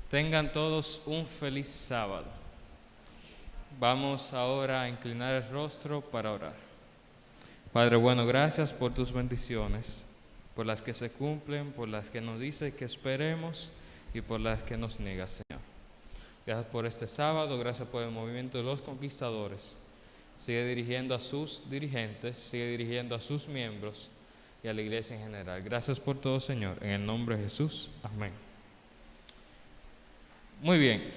Tengan todos un feliz sábado. Vamos ahora a inclinar el rostro para orar. Padre bueno, gracias por tus bendiciones, por las que se cumplen, por las que nos dice que esperemos y por las que nos niegas, Señor. Gracias por este sábado, gracias por el movimiento de los conquistadores. Sigue dirigiendo a sus dirigentes, sigue dirigiendo a sus miembros y a la iglesia en general. Gracias por todo, Señor, en el nombre de Jesús. Amén. Muy bien.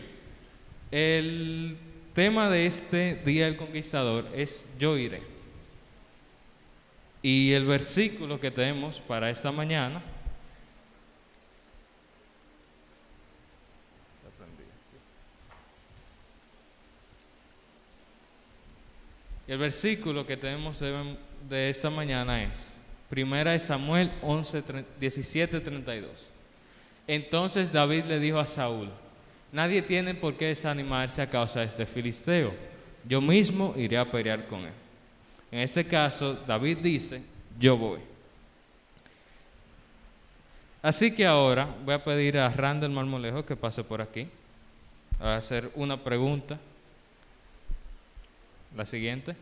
El tema de este Día del Conquistador es Yo iré. Y el versículo que tenemos para esta mañana el versículo que tenemos de esta mañana es 1 Samuel 17:32. Entonces David le dijo a Saúl: nadie tiene por qué desanimarse a causa de este filisteo. Yo mismo iré a pelear con él. En este caso, David dice: yo voy. Así que ahora voy a pedir a Randall Marmolejo que pase por aquí. Voy a hacer una pregunta. La siguiente.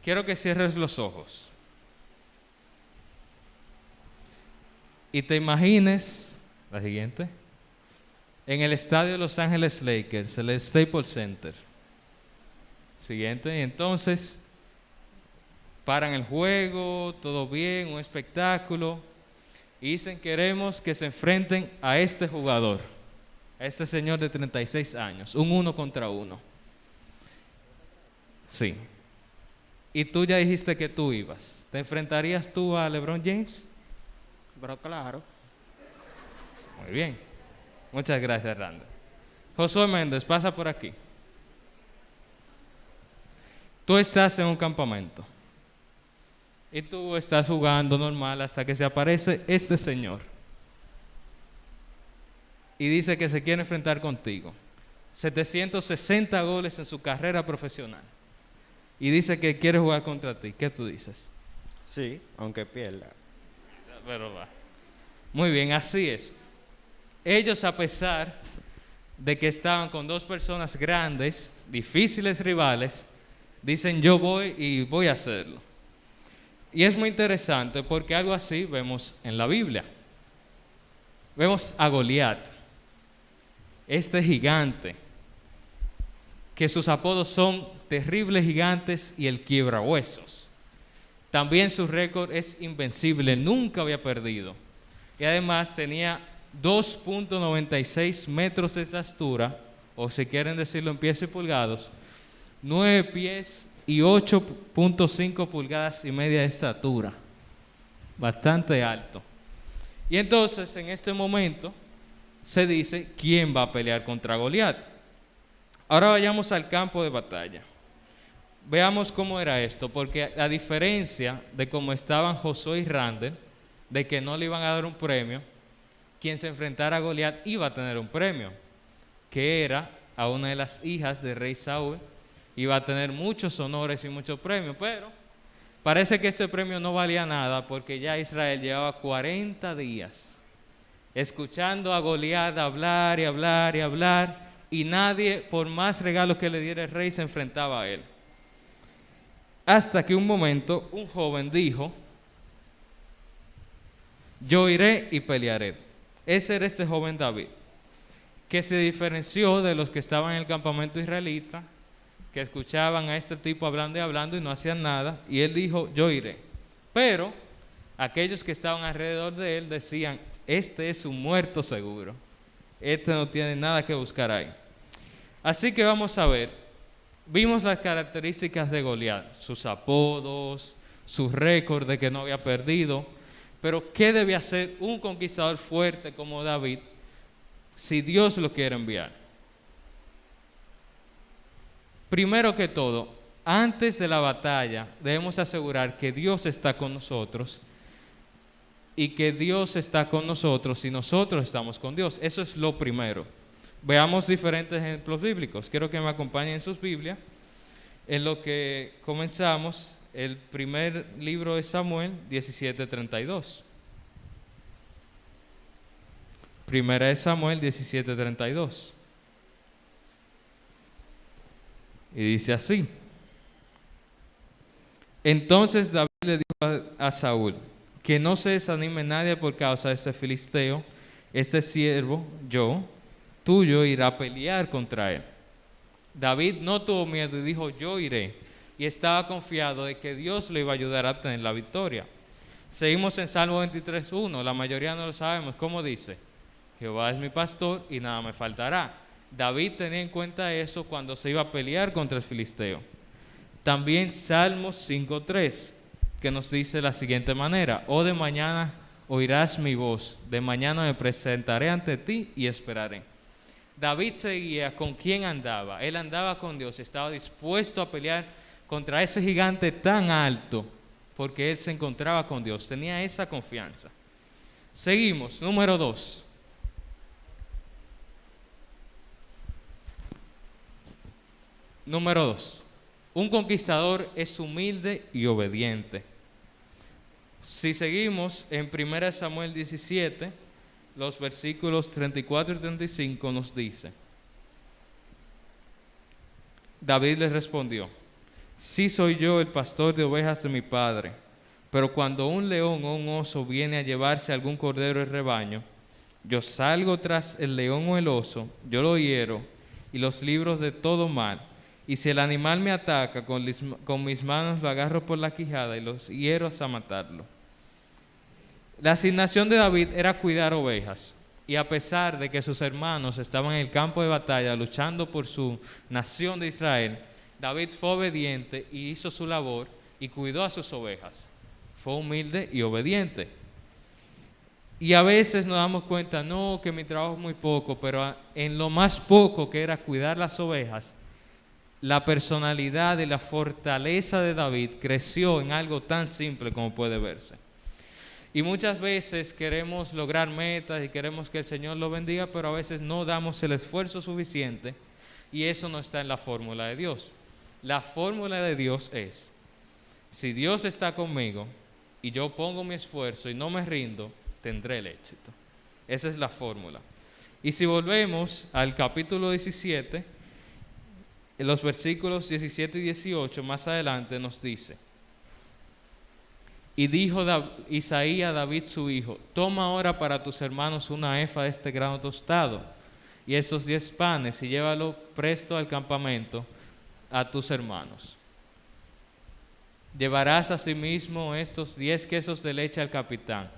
Quiero que cierres los ojos y te imagines, la siguiente, en el estadio de Los Ángeles Lakers, el Staples Center. Siguiente. Y entonces paran el juego, todo bien, un espectáculo, y dicen: queremos que se enfrenten a este jugador, a este señor de 36 años, un 1 contra 1. Sí. Y tú ya dijiste que tú ibas. ¿Te enfrentarías tú a LeBron James? Pero claro. Muy bien. Muchas gracias, Randa. Josué Méndez, pasa por aquí. Tú estás en un campamento y tú estás jugando normal hasta que se aparece este señor y dice que se quiere enfrentar contigo. 760 goles en su carrera profesional. Y dice que quiere jugar contra ti. ¿Qué tú dices? Sí, aunque pierda. Pero va. Muy bien, así es. Ellos, a pesar de que estaban con dos personas grandes, difíciles rivales, dicen: yo voy y voy a hacerlo. Y es muy interesante porque algo así vemos en la Biblia. Vemos a Goliat, este gigante, que sus apodos son Terribles Gigantes y el Quiebrahuesos. También su récord es invencible, nunca había perdido. Y además tenía 2.96 metros de altura, o si quieren decirlo en pies y pulgadas, 9 pies y 8.5 pulgadas y media de estatura. Bastante alto. Y entonces, en este momento, se dice: ¿quién va a pelear contra Goliat? Ahora vayamos al campo de batalla. Veamos cómo era esto, porque a diferencia de cómo estaban Josué y Randall, de que no le iban a dar un premio, quien se enfrentara a Goliat iba a tener un premio, que era a una de las hijas del rey Saúl. Iba a tener muchos honores y muchos premios, pero parece que este premio no valía nada, porque ya Israel llevaba 40 días escuchando a Goliat hablar y hablar y hablar, y nadie, por más regalos que le diera el rey, se enfrentaba a él. Hasta que un momento un joven dijo: yo iré y pelearé. Ese era este joven David, que se diferenció de los que estaban en el campamento israelita, que escuchaban a este tipo hablando y hablando y no hacían nada, y él dijo: yo iré. Pero aquellos que estaban alrededor de él decían: este es un muerto seguro, este no tiene nada que buscar ahí. Así que vamos a ver, vimos las características de Goliat, sus apodos, su récord de que no había perdido, pero ¿qué debe hacer un conquistador fuerte como David si Dios lo quiere enviar? Primero que todo, antes de la batalla, debemos asegurar que Dios está con nosotros y que Dios está con nosotros y nosotros estamos con Dios. Eso es lo primero. Veamos diferentes ejemplos bíblicos. Quiero que me acompañen en sus Biblias. En lo que comenzamos, el primer libro de Samuel 17:32. Primera de Samuel 17:32. Y dice así: entonces David le dijo a Saúl, que no se desanime nadie por causa de este filisteo, este siervo, yo, tuyo, irá a pelear contra él. David no tuvo miedo y dijo, yo iré, y estaba confiado de que Dios le iba a ayudar a tener la victoria. Seguimos en Salmo 23:1, la mayoría no lo sabemos. ¿Cómo dice? Jehová es mi pastor y nada me faltará. David tenía en cuenta eso cuando se iba a pelear contra el filisteo. También Salmos 5:3, que nos dice de la siguiente manera: oh, de mañana oirás mi voz, de mañana me presentaré ante ti y esperaré. David seguía con quién andaba. Él andaba con Dios, estaba dispuesto a pelear contra ese gigante tan alto, porque él se encontraba con Dios, tenía esa confianza. Seguimos, número 2. Número 2. Un conquistador es humilde y obediente. Si seguimos en 1 Samuel 17, los versículos 34 y 35 nos dice: David le respondió: sí soy yo el pastor de ovejas de mi padre, pero cuando un león o un oso viene a llevarse algún cordero del rebaño, yo salgo tras el león o el oso, yo lo hiero y los libro de todo mal. Y si el animal me ataca, con mis manos lo agarro por la quijada y los hiero hasta matarlo. La asignación de David era cuidar ovejas. Y a pesar de que sus hermanos estaban en el campo de batalla luchando por su nación de Israel, David fue obediente y hizo su labor y cuidó a sus ovejas. Fue humilde y obediente. Y a veces nos damos cuenta, no, que mi trabajo es muy poco, pero en lo más poco que era cuidar las ovejas, la personalidad y la fortaleza de David creció en algo tan simple como puede verse. Y muchas veces queremos lograr metas y queremos que el Señor lo bendiga, pero a veces no damos el esfuerzo suficiente y eso no está en la fórmula de Dios. La fórmula de Dios es: si Dios está conmigo y yo pongo mi esfuerzo y no me rindo, tendré el éxito. Esa es la fórmula. Y si volvemos al capítulo 17, en los versículos 17 y 18, más adelante nos dice: y dijo Isaí a David su hijo: toma ahora para tus hermanos una efa de este grano tostado y esos 10 panes y llévalo presto al campamento a tus hermanos. Llevarás asimismo estos 10 quesos de leche al capitán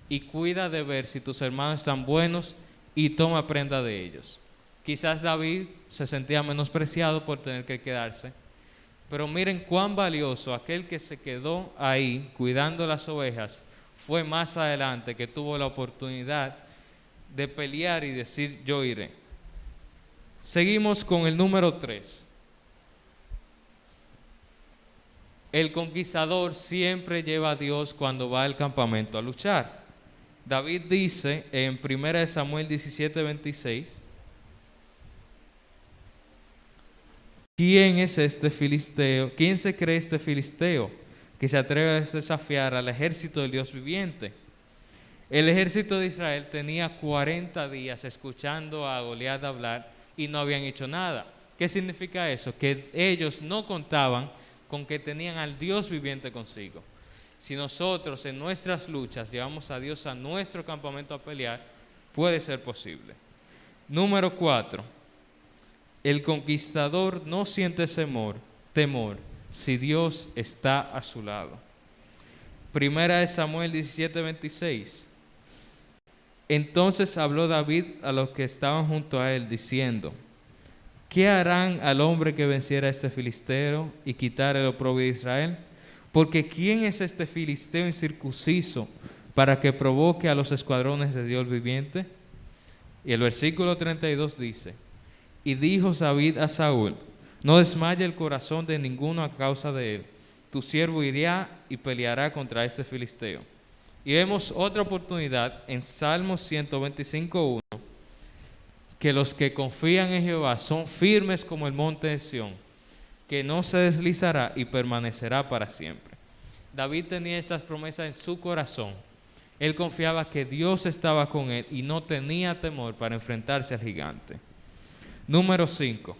y cuida de ver si tus hermanos están buenos y toma prenda de ellos. Quizás David se sentía menospreciado por tener que quedarse, pero miren cuán valioso aquel que se quedó ahí cuidando las ovejas fue más adelante, que tuvo la oportunidad de pelear y decir: yo iré. Seguimos con el número 3. El conquistador siempre lleva a Dios cuando va al campamento a luchar. David dice en 1 Samuel 17:26: ¿quién es este filisteo? ¿Quién se cree este filisteo que se atreve a desafiar al ejército del Dios viviente? El ejército de Israel tenía 40 días escuchando a Goliat hablar y no habían hecho nada. ¿Qué significa eso? Que ellos no contaban con que tenían al Dios viviente consigo. Si nosotros en nuestras luchas llevamos a Dios a nuestro campamento a pelear, puede ser posible. Número 4. El conquistador no siente temor si Dios está a su lado. Primera de Samuel 17:26. Entonces habló David a los que estaban junto a él, diciendo: ¿qué harán al hombre que venciera a este filisteo y quitara el oprobio de Israel? Porque ¿quién es este filisteo incircunciso para que provoque a los escuadrones de Dios viviente? Y el versículo 32 dice: y dijo David a Saúl: no desmaye el corazón de ninguno a causa de él. Tu siervo irá y peleará contra este filisteo. Y vemos otra oportunidad en Salmos 125:1, que los que confían en Jehová son firmes como el monte de Sión, que no se deslizará y permanecerá para siempre. David tenía estas promesas en su corazón Él confiaba que Dios estaba con él y no tenía temor para enfrentarse al gigante. Número 5.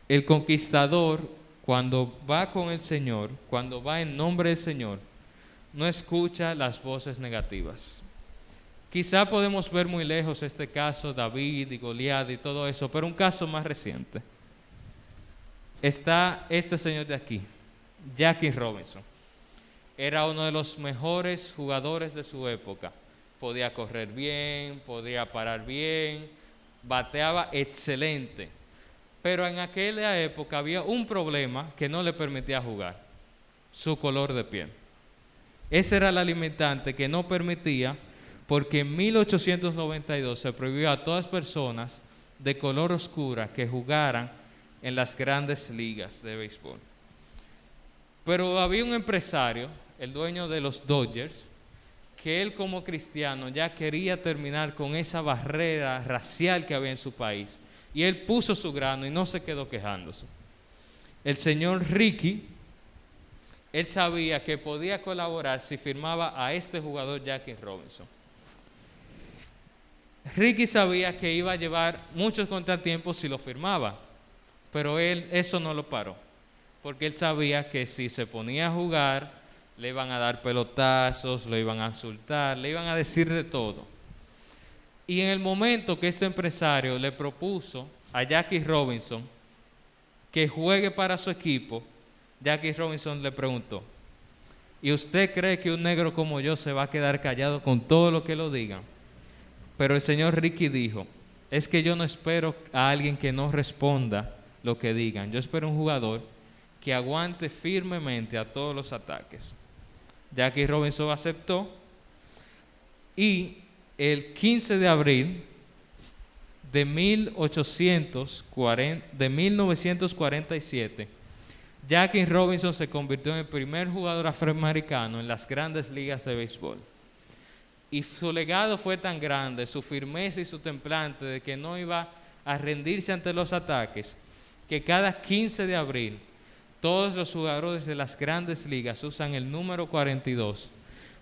El conquistador, cuando va con el Señor, cuando va en nombre del Señor, no escucha las voces negativas. Quizá podemos ver muy lejos este caso, David y Goliat y todo eso, pero un caso más reciente. Está este señor de aquí, Jackie Robinson. Era uno de los mejores jugadores de su época. Podía correr bien, podía parar bien, bateaba excelente. Pero en aquella época había un problema que no le permitía jugar: su color de piel. Ese era el limitante que no permitía, porque en 1892 se prohibió a todas personas de color oscura que jugaran en las grandes ligas de béisbol. Pero había un empresario, el dueño de los Dodgers, que él como cristiano ya quería terminar con esa barrera racial que había en su país. Y él puso su grano y no se quedó quejándose. El señor Rickey, él sabía que podía colaborar si firmaba a este jugador Jackie Robinson. Rickey sabía que iba a llevar muchos contratiempos si lo firmaba, pero él eso no lo paró, porque él sabía que si se ponía a jugar, le iban a dar pelotazos, lo iban a insultar, le iban a decir de todo. Y en el momento que este empresario le propuso a Jackie Robinson que juegue para su equipo, Jackie Robinson le preguntó: ¿y usted cree que un negro como yo se va a quedar callado con todo lo que lo digan? Pero el señor Rickey dijo: es que yo no espero a alguien que no responda lo que digan. Yo espero un jugador que aguante firmemente a todos los ataques. Jackie Robinson aceptó, y el 15 de abril de 1947, Jackie Robinson se convirtió en el primer jugador afroamericano en las grandes ligas de béisbol. Y su legado fue tan grande, su firmeza y su templante de que no iba a rendirse ante los ataques, que cada 15 de abril todos los jugadores de las grandes ligas usan el número 42,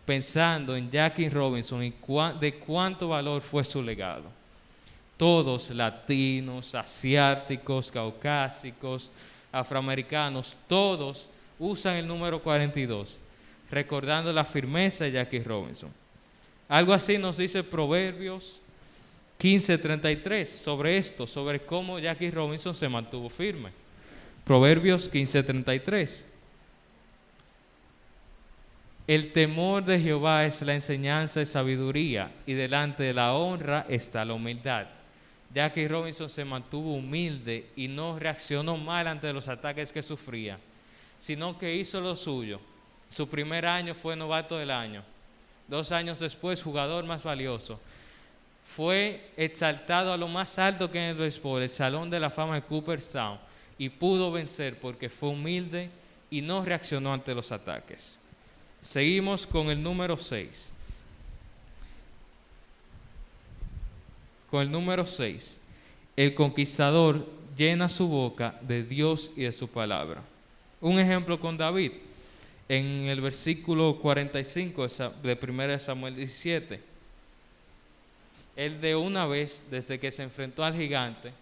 pensando en Jackie Robinson y de cuánto valor fue su legado. Todos, latinos, asiáticos, caucásicos, afroamericanos, todos usan el número 42, recordando la firmeza de Jackie Robinson. Algo así nos dice Proverbios 15:33 sobre esto, sobre cómo Jackie Robinson se mantuvo firme. Proverbios 15:33. El temor de Jehová es la enseñanza de sabiduría, y delante de la honra está la humildad. Jackie Robinson se mantuvo humilde y no reaccionó mal ante los ataques que sufría, sino que hizo lo suyo. Su primer año fue novato del año. 2 años después, jugador más valioso. Fue exaltado a lo más alto que en el béisbol, el Salón de la Fama de Cooperstown, y pudo vencer porque fue humilde y no reaccionó ante los ataques. Seguimos con el número 6. Con el número 6, el conquistador llena su boca de Dios y de su palabra. Un ejemplo con David, en el versículo 45 de 1 Samuel 17. Él de una vez, desde que se enfrentó al gigante,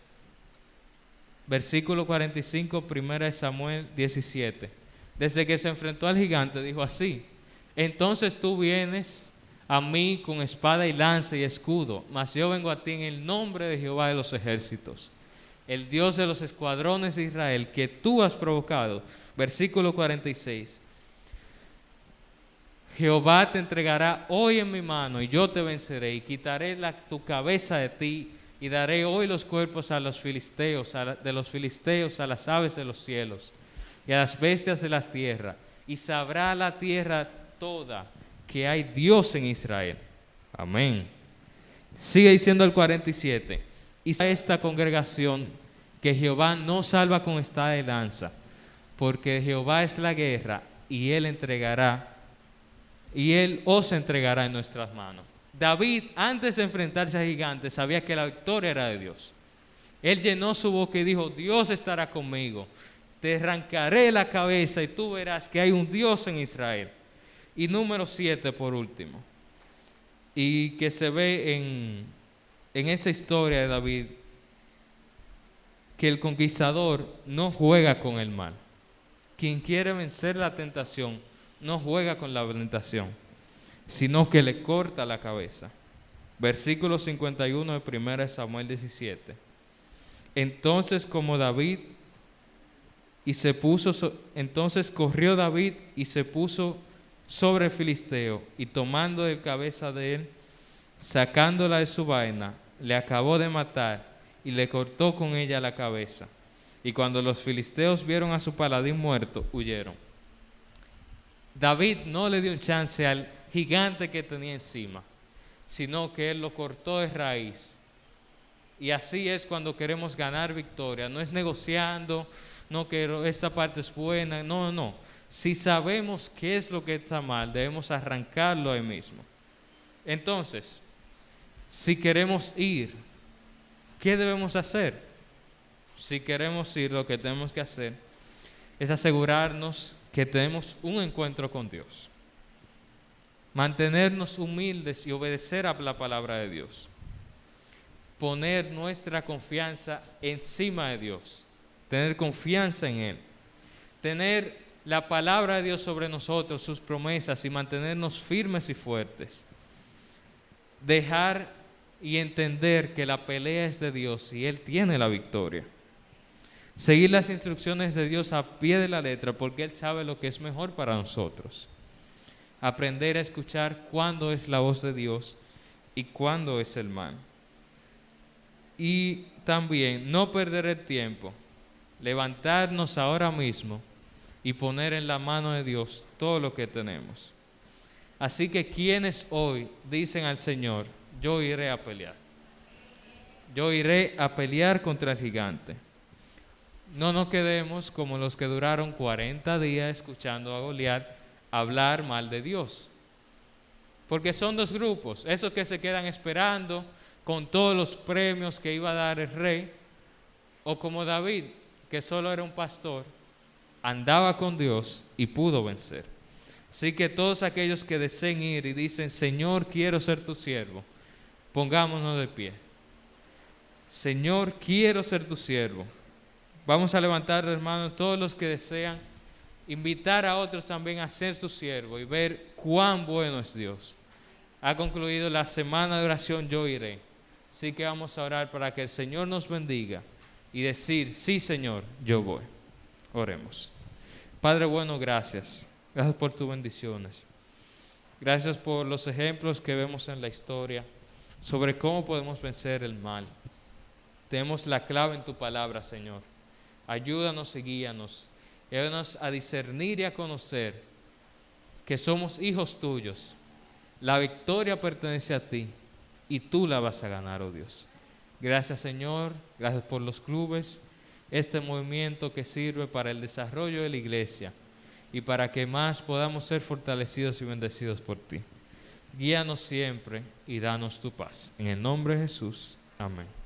versículo 45, 1 Samuel 17. Desde que se enfrentó al gigante, dijo así: entonces tú vienes a mí con espada y lanza y escudo, mas yo vengo a ti en el nombre de Jehová de los ejércitos, el Dios de los escuadrones de Israel, que tú has provocado. Versículo 46. Jehová te entregará hoy en mi mano, y yo te venceré, y quitaré tu cabeza de ti, y daré hoy los cuerpos a los filisteos, de los filisteos a las aves de los cielos, y a las bestias de la tierra, y sabrá la tierra toda que hay Dios en Israel. Amén. Sigue diciendo el 47. Y a esta congregación que Jehová no salva con espada y lanza, porque Jehová es la guerra, y Él os entregará en nuestras manos. David, antes de enfrentarse al gigante, sabía que la victoria era de Dios. Él llenó su boca y dijo: Dios estará conmigo, te arrancaré la cabeza y tú verás que hay un Dios en Israel. Y número 7 por último, y que se ve en esa historia de David, que el conquistador no juega con el mal. Quien quiere vencer la tentación no juega con la tentación, sino que le corta la cabeza. Versículo 51 de 1 Samuel 17. Entonces corrió David y se puso sobre el filisteo, y tomando de cabeza de él, sacándola de su vaina, le acabó de matar y le cortó con ella la cabeza. Y cuando los filisteos vieron a su paladín muerto, huyeron. David no le dio un chance al gigante que tenía encima, sino que él lo cortó de raíz. Y así es cuando queremos ganar victoria. No es negociando, no que esta parte es buena, no. Si sabemos qué es lo que está mal, debemos arrancarlo ahí mismo. Entonces, si queremos ir, ¿qué debemos hacer? Si queremos ir, lo que tenemos que hacer es asegurarnos que tenemos un encuentro con Dios. Mantenernos humildes y obedecer a la palabra de Dios. Poner nuestra confianza encima de Dios. Tener confianza en Él. Tener la palabra de Dios sobre nosotros, sus promesas, y mantenernos firmes y fuertes. Dejar y entender que la pelea es de Dios y Él tiene la victoria. Seguir las instrucciones de Dios a pie de la letra, porque Él sabe lo que es mejor para nosotros. Aprender a escuchar cuándo es la voz de Dios y cuándo es el mal. Y también no perder el tiempo, levantarnos ahora mismo y poner en la mano de Dios todo lo que tenemos. Así que quienes hoy dicen al Señor, yo iré a pelear. Yo iré a pelear contra el gigante. No nos quedemos como los que duraron 40 días escuchando a Goliat hablar mal de Dios. Porque son dos grupos, esos que se quedan esperando con todos los premios que iba a dar el rey, o como David, que solo era un pastor, andaba con Dios y pudo vencer. Así que todos aquellos que deseen ir y dicen, Señor, quiero ser tu siervo, pongámonos de pie. Señor, quiero ser tu siervo. Vamos a levantar, hermanos, todos los que desean invitar a otros también a ser su siervo y ver cuán bueno es Dios. Ha concluido la semana de oración Yo Iré. Así que vamos a orar para que el Señor nos bendiga y decir, sí, Señor, yo voy. Oremos. Padre bueno, gracias. Gracias por tus bendiciones. Gracias por los ejemplos que vemos en la historia sobre cómo podemos vencer el mal. Tenemos la clave en tu palabra, Señor. Ayúdanos y guíanos. Ayúdanos a discernir y a conocer que somos hijos tuyos. La victoria pertenece a ti y tú la vas a ganar, oh Dios. Gracias, Señor. Gracias por los clubes, este movimiento que sirve para el desarrollo de la iglesia y para que más podamos ser fortalecidos y bendecidos por ti. Guíanos siempre y danos tu paz. En el nombre de Jesús. Amén.